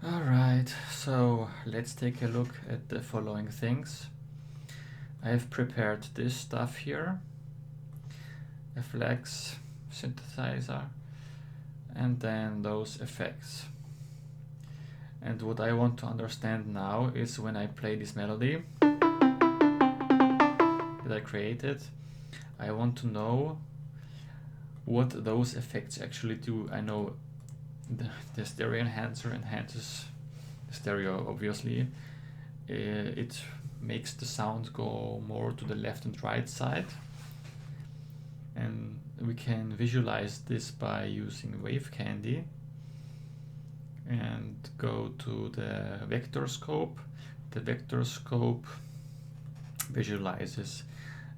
Alright, so let's take a look at the following things. I have prepared this stuff here, a flex synthesizer, and then those effects. And what I want to understand now is when I play this melody that I created, I want to know what those effects actually do. I know the stereo enhancer enhances the stereo, obviously. It makes the sound go more to the left and right side, and we can visualize this by using Wave Candy and go to the vector scope. The vector scope visualizes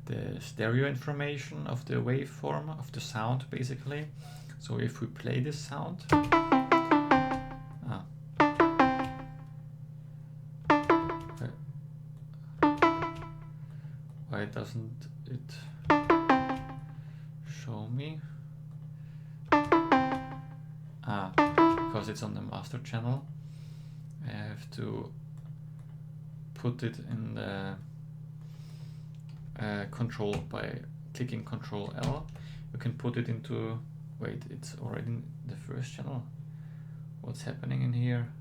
the stereo information of the waveform of the sound, basically. So if we play this sound, why doesn't it show me? Because it's on the master channel. I have to put it in the control by clicking Control L. You can put it into, wait, it's already in the first channel. What's happening in here?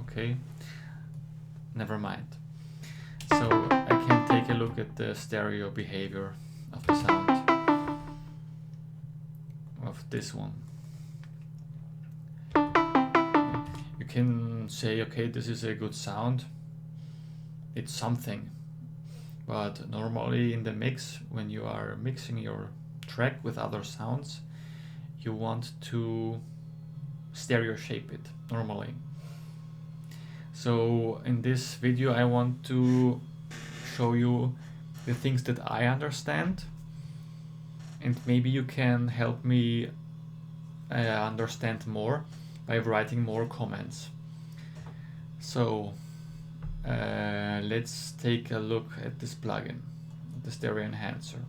Okay, never mind. So I can take a look at the stereo behavior of the sound of this one. You can say, okay, this is a good sound. It's something. But normally in the mix, when you are mixing your track with other sounds, you want to stereo shape it normally. So in this video I want to show you the things that I understand, and maybe you can help me understand more by writing more comments. So let's take a look at this plugin, the stereo enhancer.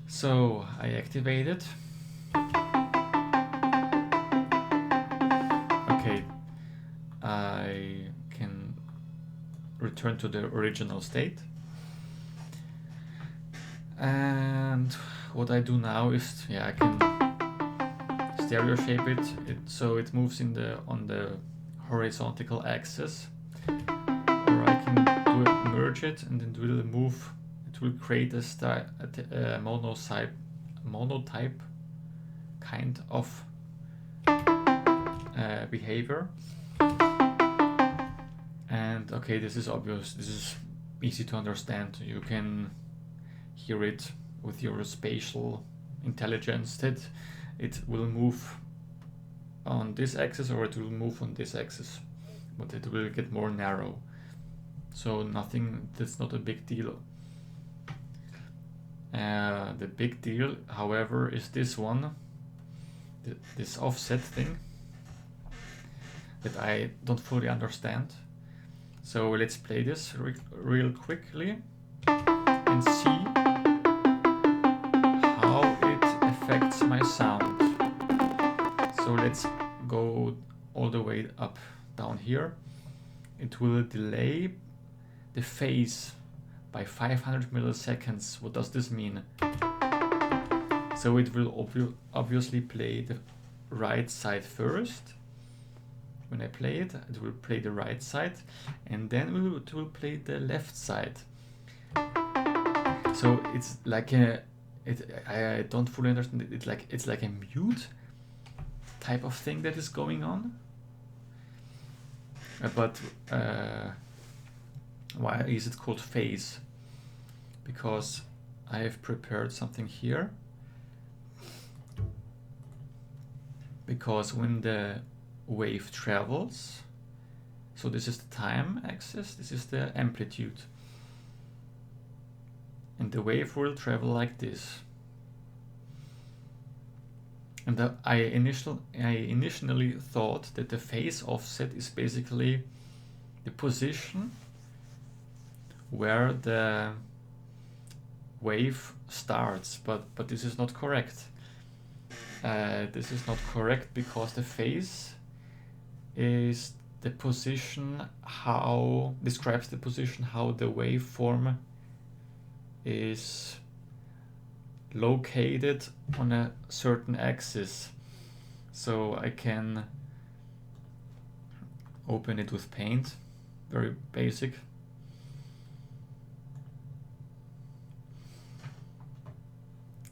So I activate it. Okay, I can return to the original state. And what I do now is, I can stereo shape it so it moves on the horizontal axis, or I can do it, merge it, and it will move. It will create a monotype kind of behavior. And okay, this is obvious. This is easy to understand. You can hear it with your spatial intelligence that it will move on this axis or it will move on this axis, but it will get more narrow. So that's not a big deal. The big deal, however, is this one, this offset thing that I don't fully understand. So let's play this real quickly and see how it affects my sound. So let's go all the way up down here. It will delay the phase by 500 milliseconds. What does this mean? So it will obviously play the right side first. When I play it, it will play the right side, and then it will play the left side. So it's like I don't fully understand it. It's like a mute type of thing that is going on. But why is it called phase? Because I have prepared something here. Because when the wave travels, so this is the time axis, this is the amplitude, and the wave will travel like this. And I initially thought that the phase offset is basically the position where the wave starts, but this is not correct. this is not correct, because the phase is the position how describes the position how the waveform is located on a certain axis. So I can open it with paint, very basic.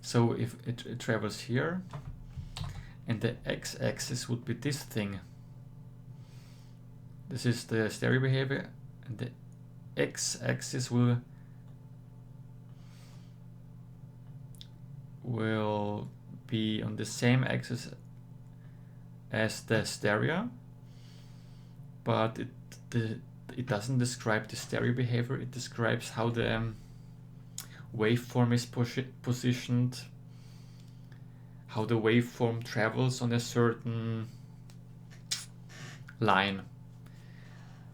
So if it travels here, and the x-axis would be this thing. This is the stereo behavior, and the x-axis will be on the same axis as the stereo, but it doesn't describe the stereo behavior. It describes how the waveform is positioned, how the waveform travels on a certain line.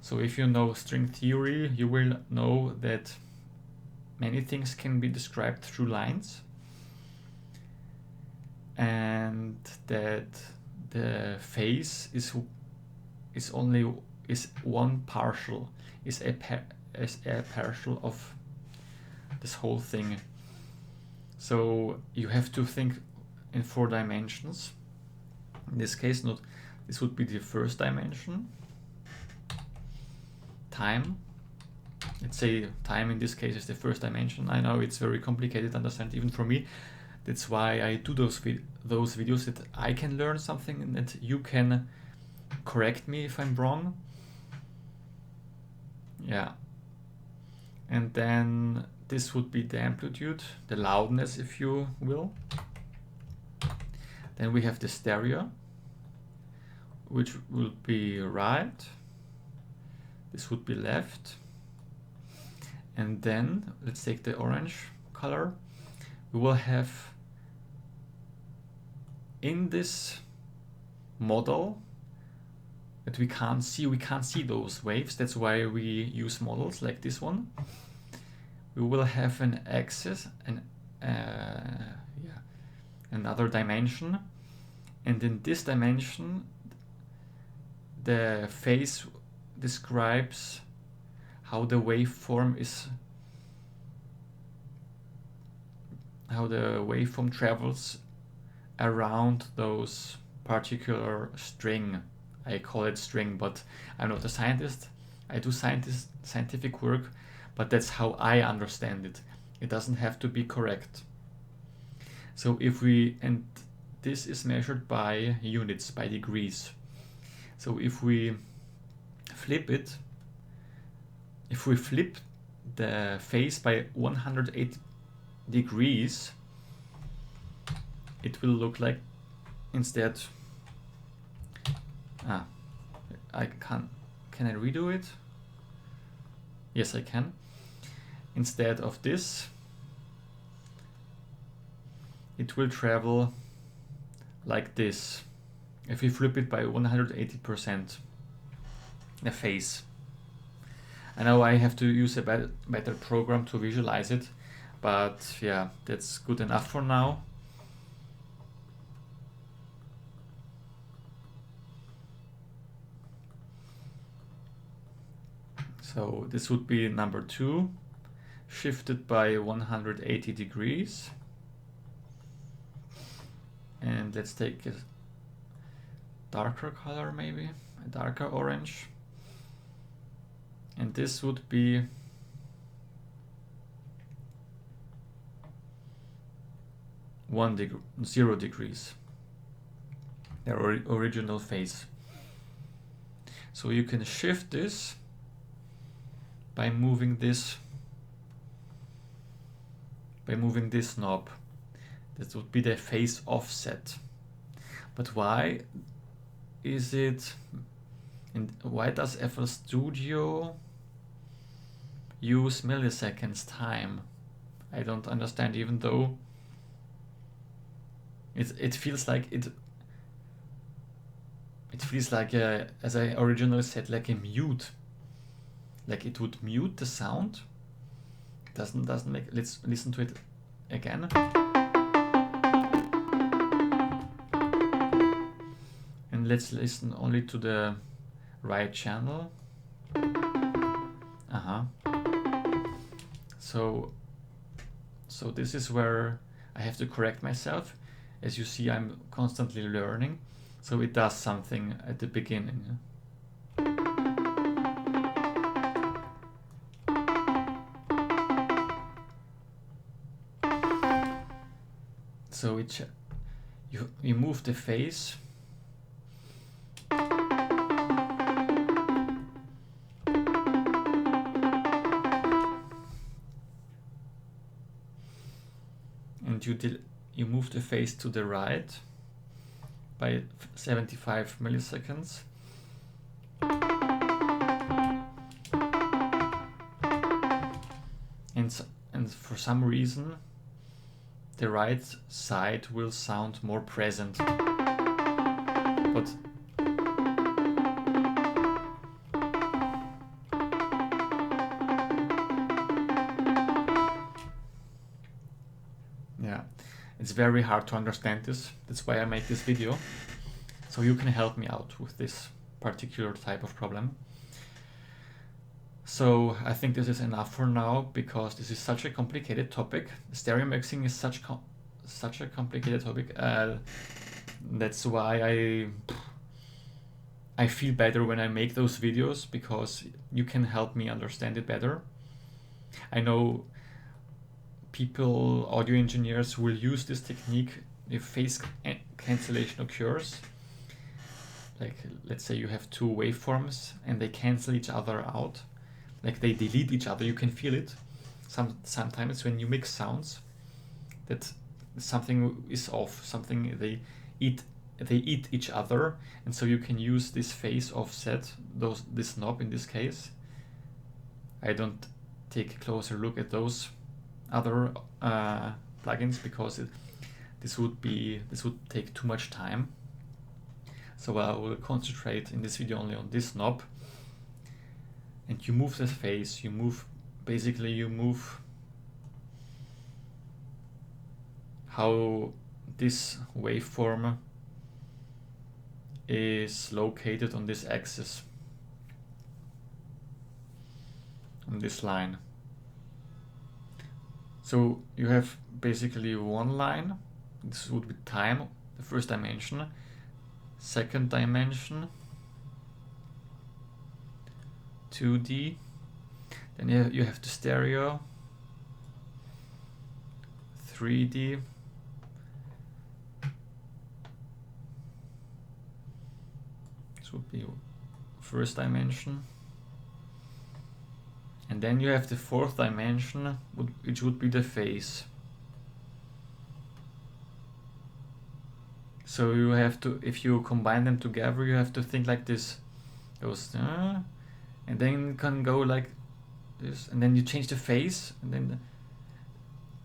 So if you know string theory, you will know that many things can be described through lines, and that the phase is one partial, is a partial of this whole thing. So you have to think in 4 dimensions. In this case, this would be the first dimension, time. Let's say time in this case is the first dimension. I know it's very complicated to understand even for me. That's why I do those videos, that I can learn something and that you can correct me if I'm wrong. Yeah. And then this would be the amplitude, the loudness, if you will. Then we have the stereo, which will be right. This would be left. And then let's take the orange color. We will have in this model that we can't see those waves. That's why we use models like this one. We will have an axis, another dimension, and in this dimension the phase describes how the waveform travels around those particular string. I call it string, but I'm not a scientist. I do scientific work, but that's how I understand it. It doesn't have to be correct. So and this is measured by units, by degrees. So if we flip the phase by 180 degrees, it will look like, instead, can I redo it? Yes, I can. Instead of this, it will travel like this. If we flip it by 180%, the phase. I know I have to use a better program to visualize it, but yeah, that's good enough for now. So this would be number 2, shifted by 180 degrees. And let's take a darker color, maybe a darker orange. And this would be 0 degrees, the original phase. So you can shift this by moving this knob. That would be the phase offset. But why is it, and why does FL Studio use milliseconds time? I don't understand, even though it feels like as I originally said, like a mute. Like it would mute the sound. Doesn't make. Let's listen to it again. let's listen only to the right channel. So this is where I have to correct myself. As you see, I'm constantly learning, so it does something at the beginning. So you move the phase. And you move the phase to the right by 75 milliseconds. And for some reason, the right side will sound more present. But yeah, it's very hard to understand this. That's why I make this video, so you can help me out with this particular type of problem. So I think this is enough for now, because this is such a complicated topic. Stereo mixing is such a complicated topic. That's why I feel better when I make those videos, because you can help me understand it better. I know people, audio engineers, will use this technique if phase cancellation occurs. Like, let's say you have two waveforms and they cancel each other out. Like, they delete each other. You can feel it sometimes when you mix sounds, that something is off, something they eat each other, and so you can use this phase offset, this knob in this case. I don't take a closer look at those other plugins, because this would take too much time. So I will concentrate in this video only on this knob. And you move the phase, you move how this waveform is located on this axis, on this line. So you have basically one line. This would be time, the first dimension, second dimension, 2D, then you have the stereo, 3D, this would be first dimension, and then you have the fourth dimension, which would be the phase. So you have to, if you combine them together, you have to think like this. Goes and then it can go like this, and then you change the phase, and then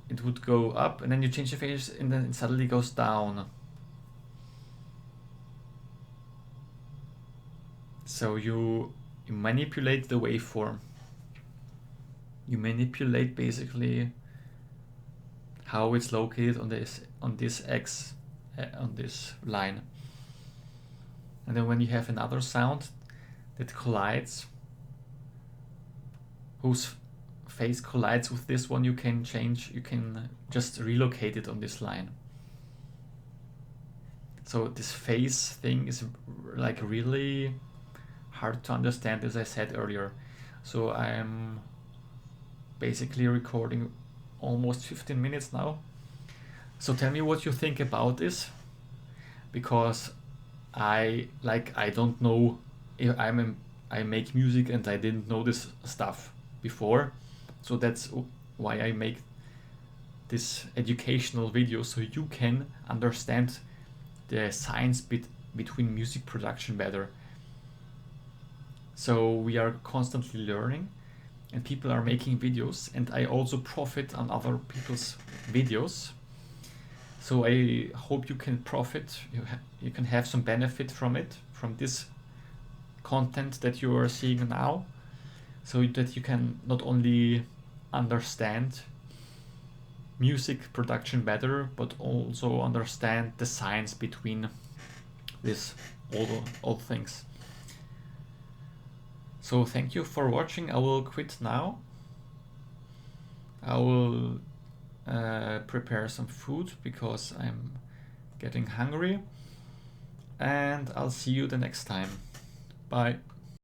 it would go up, and then you change the phase, and then it suddenly goes down. So you manipulate the waveform. You manipulate basically how it's located on this X, on this line. And then when you have another sound that collides, whose phase collides with this one, you can just relocate it on this line. So this phase thing is like really hard to understand, as I said earlier. So I'm basically recording almost 15 minutes now. So tell me what you think about this, because I don't know if I make music and I didn't know this stuff before. So that's why I make this educational video, so you can understand the science between music production better. So we are constantly learning, and people are making videos, and I also profit on other people's videos. So I hope you can profit, you can have some benefit from it, from this content that you are seeing now, so that you can not only understand music production better, but also understand the science between this all things. So thank you for watching. I will quit now. I will prepare some food because I'm getting hungry, and I'll see you the next time. Bye.